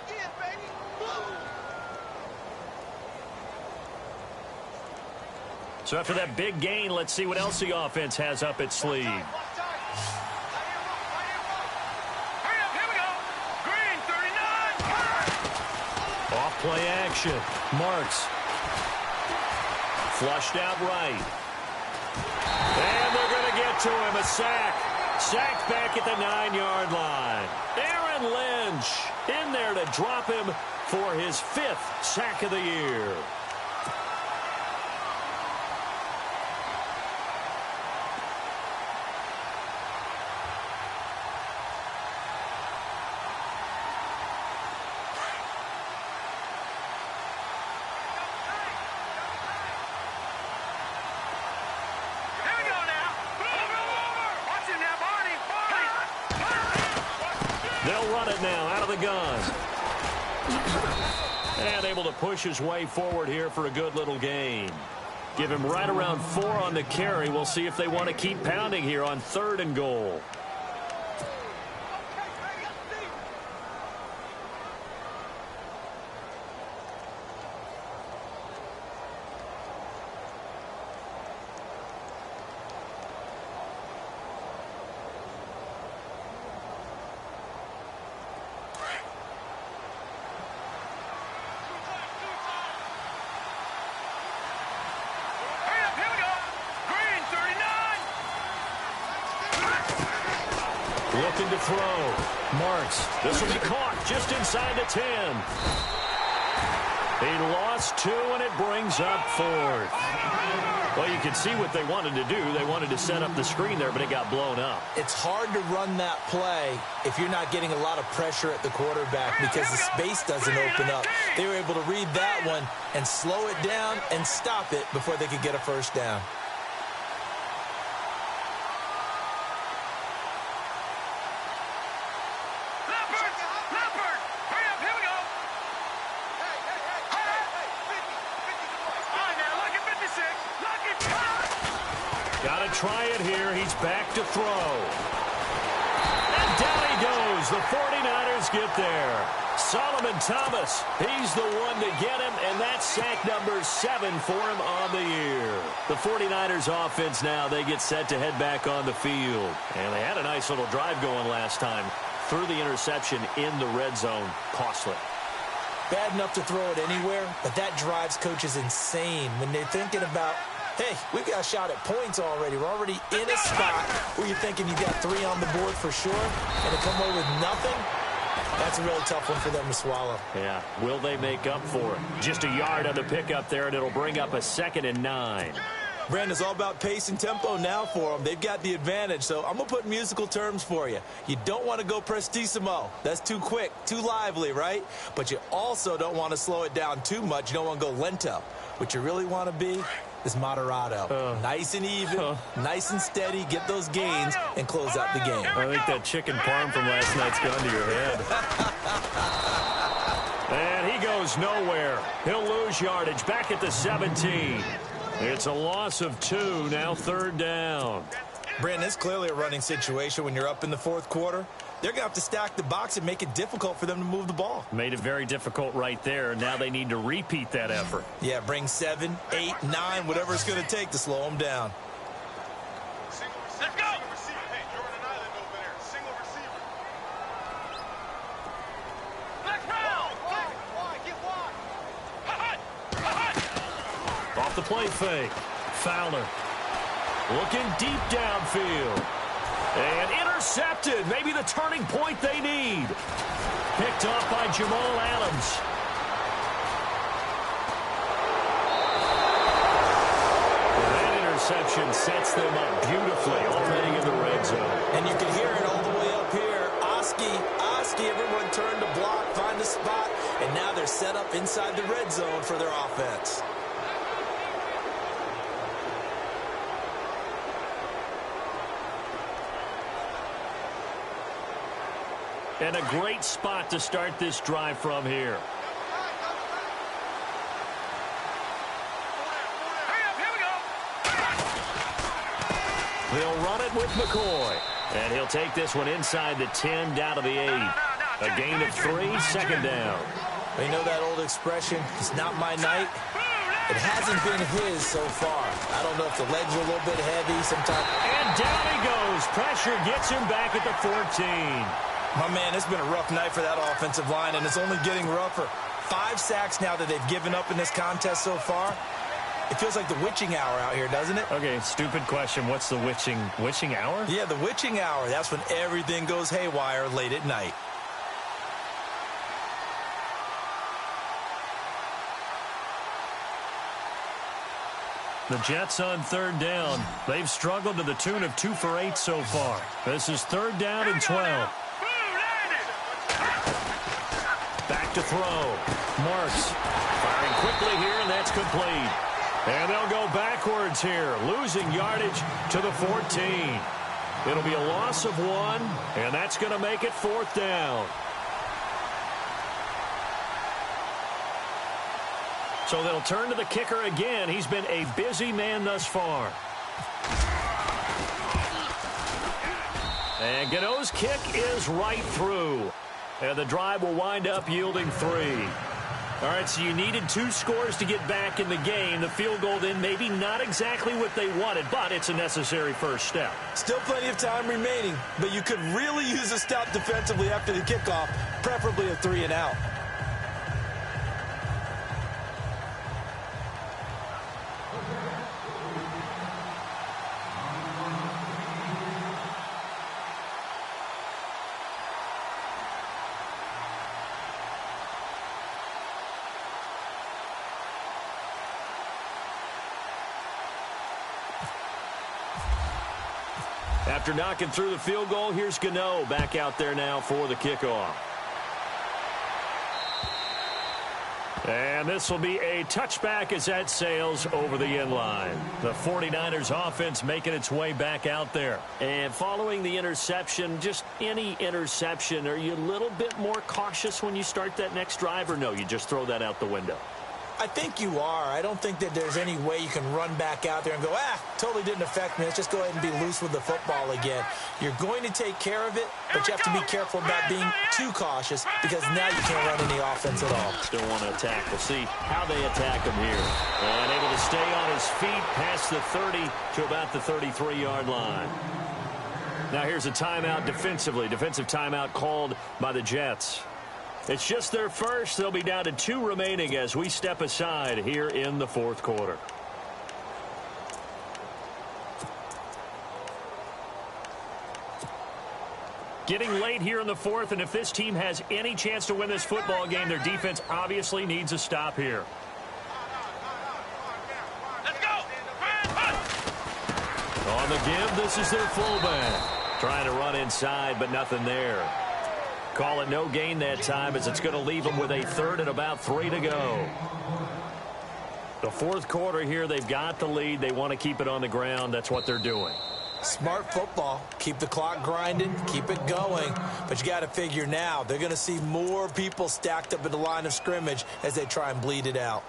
So after that big gain, let's see what else the offense has up its sleeve. Play action. Marks. Flushed out right. And they're going to get to him. A sack. Sacked back at the 9-yard line. Aaron Lynch in there to drop him for his 5th sack of the year. They'll run it now out of the gun. And able to push his way forward here for a good little gain. Give him right around 4 on the carry. We'll see if they want to keep pounding here on 3rd and goal. Looking to throw. Marks. This will be caught just inside the 10. He lost 2, and it brings up 4th. Well, you can see what they wanted to do. They wanted to set up the screen there, but it got blown up. It's hard to run that play if you're not getting a lot of pressure at the quarterback because the space doesn't open up. They were able to read that one and slow it down and stop it before they could get a first down. Got to try it here. He's back to throw. And down he goes. The 49ers get there. Solomon Thomas, he's the one to get him, and that's sack number 7 for him on the year. The 49ers offense now, they get set to head back on the field. And they had a nice little drive going last time. Threw the interception in the red zone. Costly. Bad enough to throw it anywhere, but that drives coaches insane when they're thinking about, hey, we've got a shot at points already. We're already in a spot where you're thinking you got 3 on the board for sure, and to come away with nothing, That's a really tough one for them to swallow. Yeah, will they make up for it? Just a yard on the pickup there, and it'll bring up a 2nd and 9. Brandon, it's all about pace and tempo now for them. They've got the advantage, so I'm going to put musical terms for you. You don't want to go prestissimo. That's too quick, too lively, right? But you also don't want to slow it down too much. You don't want to go lento. What you really want to be is moderato. Nice and even, nice and steady, get those gains, and close out the game. I think that chicken parm from last night's gone to your head. And he goes nowhere. He'll lose yardage back at the 17. It's a loss of 2, now 3rd down. Brandon, it's clearly a running situation when you're up in the 4th quarter. They're going to have to stack the box and make it difficult for them to move the ball. Made it very difficult right there. Now they need to repeat that effort. Yeah, bring 7, 8, 9, whatever it's going to take to slow them down. Let's go. Hey, you're on an island over there. Single receiver. Let's round. Get wide. Off the play fake. Fowler looking deep downfield. And intercepted. Maybe the turning point they need. Picked off by Jamal Adams. That interception sets them up beautifully already in the red zone. And you can hear it all the way up here. Oski, everyone turned to block, find a spot, and now they're set up inside the red zone for their offense. And a great spot to start this drive from here. They'll run it with McCoy. And he'll take this one inside the 10, down to the 8. A gain of 3, 2nd down. You know that old expression, it's not my night? It hasn't been his so far. I don't know if the legs are a little bit heavy sometimes. And down he goes. Pressure gets him back at the 14. My man, it's been a rough night for that offensive line, and it's only getting rougher. 5 sacks now that they've given up in this contest so far. It feels like the witching hour out here, doesn't it? Okay, stupid question. What's the witching hour? Yeah, the witching hour. That's when everything goes haywire late at night. The Jets on 3rd down. They've struggled to the tune of 2 for 8 so far. This is 3rd down and 12. Back to throw. Marks firing quickly here, and that's complete. And they'll go backwards here, losing yardage to the 14. It'll be a loss of 1, and that's going to make it 4th down. So they'll turn to the kicker again. He's been a busy man thus far. And Gano's kick is right through. And the drive will wind up yielding 3. All right, so you needed 2 scores to get back in the game. The field goal then maybe not exactly what they wanted, but it's a necessary first step. Still plenty of time remaining, but you could really use a stop defensively after the kickoff, preferably a 3 and out. After knocking through the field goal, here's Gano back out there now for the kickoff. And this will be a touchback as that sails over the end line. The 49ers offense making its way back out there. And following the interception, just any interception, are you a little bit more cautious when you start that next drive, or no, you just throw that out the window? I think you are. I don't think that there's any way you can run back out there and go, totally didn't affect me. Let's just go ahead and be loose with the football again. You're going to take care of it, but you have to be careful about being too cautious because now you can't run any offense at all. Still want to attack. We'll see how they attack him here. And able to stay on his feet past the 30 to about the 33-yard line. Now here's a timeout defensively. Defensive timeout called by the Jets. It's just their first. They'll be down to 2 remaining as we step aside here in the 4th quarter. Getting late here in the fourth, and if this team has any chance to win this football game, their defense obviously needs a stop here. Let's go! On the give, this is their fullback. Trying to run inside, but nothing there. Call it no gain that time, as it's going to leave them with a third and about 3 to go. The fourth quarter here, they've got the lead. They want to keep it on the ground. That's what they're doing. Smart football. Keep the clock grinding, keep it going. But you got to figure now, they're going to see more people stacked up at the line of scrimmage as they try and bleed it out.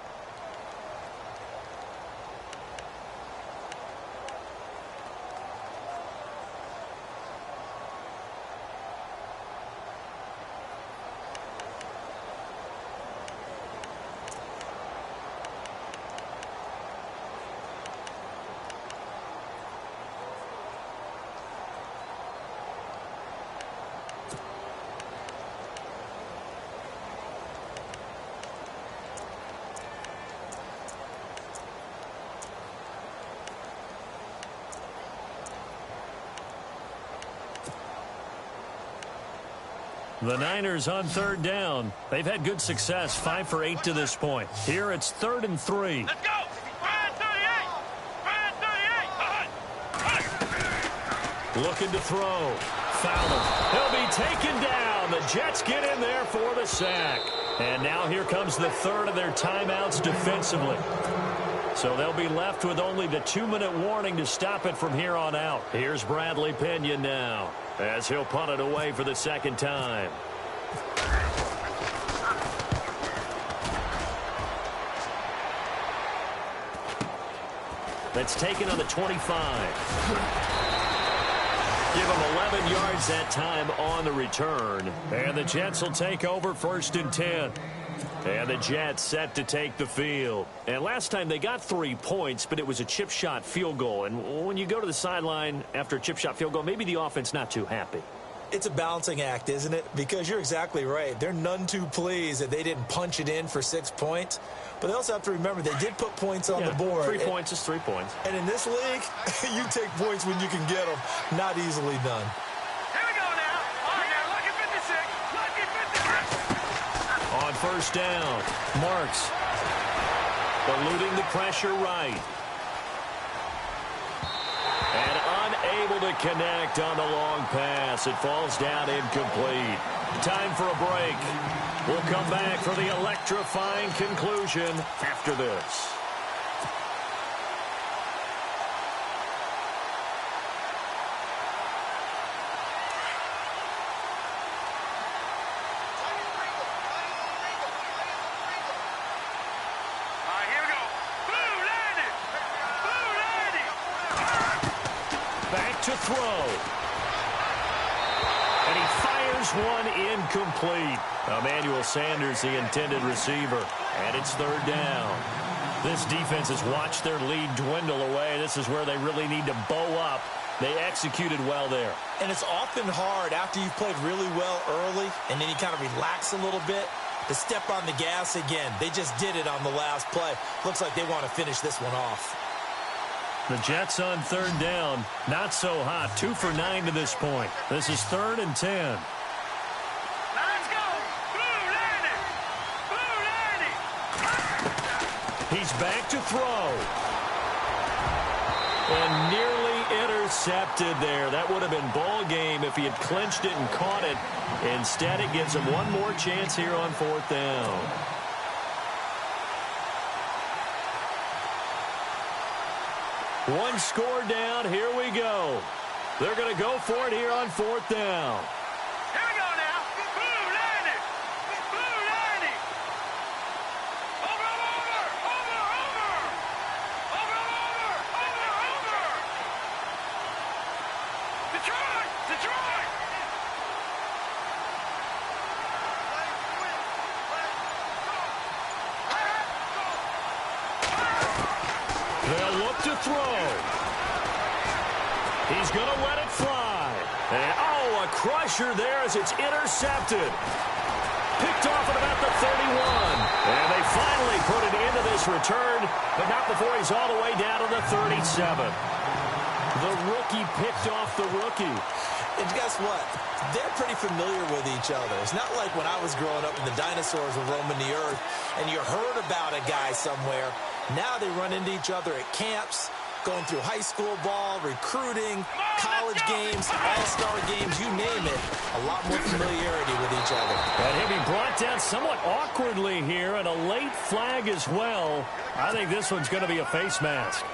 The Niners on third down. They've had good success, 5 for 8 to this point. Here it's 3rd and 3. Let's go! Brand 38! Brand 38! Looking to throw. Fowler. He'll be taken down. The Jets get in there for the sack. And now here comes the third of their timeouts defensively. So they'll be left with only the 2-minute warning to stop it from here on out. Here's Bradley Pinion now, as he'll punt it away for the second time. That's taken on the 25. Give him 11 yards that time on the return. And the Jets will take over 1st and 10. And the Jets set to take the field. And last time they got 3 points, but it was a chip shot field goal. And when you go to the sideline after a chip shot field goal, maybe the offense not too happy. It's a balancing act, isn't it? Because you're exactly right. They're none too pleased that they didn't punch it in for 6 points. But they also have to remember they did put points on the board. 3 points is 3 points. And in this league, you take points when you can get them. Not easily done. Here we go now. All right, now, lucky 56. Lucky 56. On 1st down, Marks eluding the pressure right. And unable to connect on the long pass. It falls down incomplete. Time for a break. We'll come back for the electrifying conclusion after this. To throw. And he fires one incomplete. Emmanuel Sanders, the intended receiver. And it's 3rd down. This defense has watched their lead dwindle away. This is where they really need to bow up. They executed well there. And it's often hard after you've played really well early and then you kind of relax a little bit to step on the gas again. They just did it on the last play. Looks like they want to finish this one off. The Jets on 3rd down. Not so hot. 2 for 9 to this point. This is 3rd and 10. Now let's go. Blue Lanny. Blue Lanny. He's back to throw. And nearly intercepted there. That would have been ball game if he had clinched it and caught it. Instead, it gives him one more chance here on 4th down. One score down. Here we go. They're going to go for it here on 4th down. Here we go now. Blue Lanny. Blue Lanny. Over. Detroit. They'll look to throw. He's going to let it fly. And, a crusher there as it's intercepted. Picked off at about the 31. And they finally put it into this return, but not before he's all the way down to the 37. The rookie picked off the rookie. And guess what? They're pretty familiar with each other. It's not like when I was growing up and the dinosaurs were roaming the earth and you heard about a guy somewhere. Now they run into each other at camps, going through high school ball, recruiting, college games, all-star games, you name it. A lot more familiarity with each other. And he'll be brought down somewhat awkwardly here, and a late flag as well. I think this one's going to be a face mask.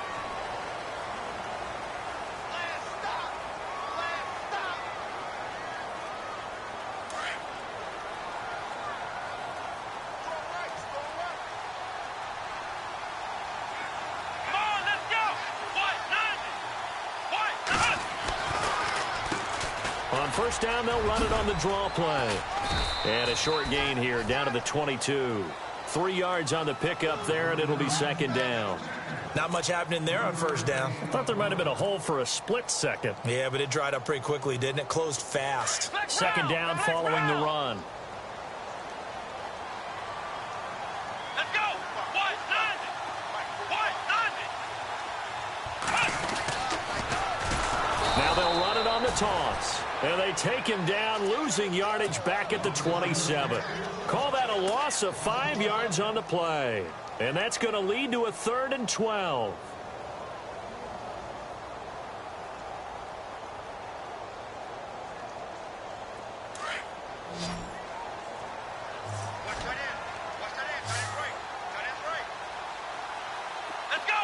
First down, they'll run it on the draw play. And a short gain here, down to the 22. 3 yards on the pickup there, and it'll be second down. Not much happening there on first down. I thought there might have been a hole for a split second. Yeah, but it dried up pretty quickly, didn't it? Closed fast. Second down following the run. Let's go. Now they'll run it on the toss. And they take him down, losing yardage back at the 27. Call that a loss of 5 yards on the play. And that's going to lead to a 3rd and 12. Let's go.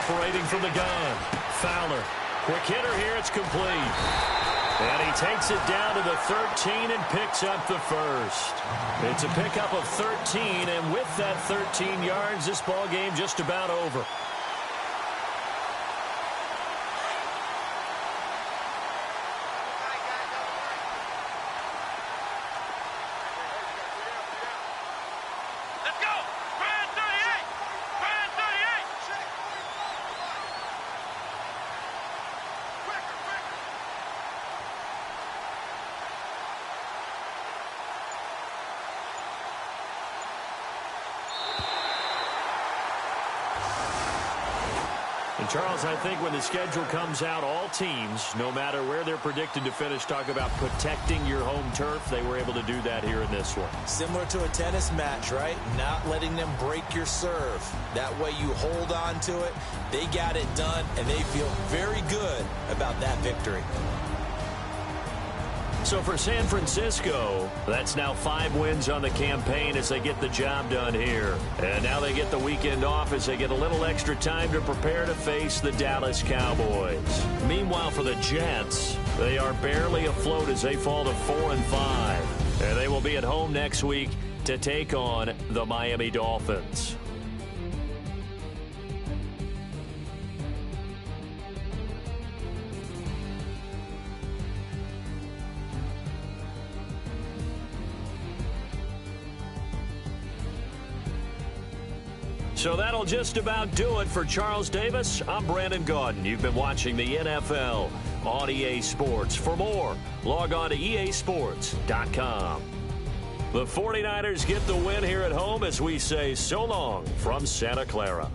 Operating from the gun. Fowler. Quick hitter here. It's complete. And he takes it down to the 13 and picks up the first. It's a pickup of 13, and with that 13 yards, this ball game just about over. Charles, I think when the schedule comes out, all teams, no matter where they're predicted to finish, talk about protecting your home turf. They were able to do that here in this one. Similar to a tennis match, right? Not letting them break your serve. That way you hold on to it. They got it done, and they feel very good about that victory. So for San Francisco, that's now 5 wins on the campaign as they get the job done here. And now they get the weekend off as they get a little extra time to prepare to face the Dallas Cowboys. Meanwhile, for the Jets, they are barely afloat as they fall to 4-5. And they will be at home next week to take on the Miami Dolphins. So that'll just about do it for Charles Davis. I'm Brandon Gaudin. You've been watching the NFL on EA Sports. For more, log on to easports.com. The 49ers get the win here at home as we say so long from Santa Clara.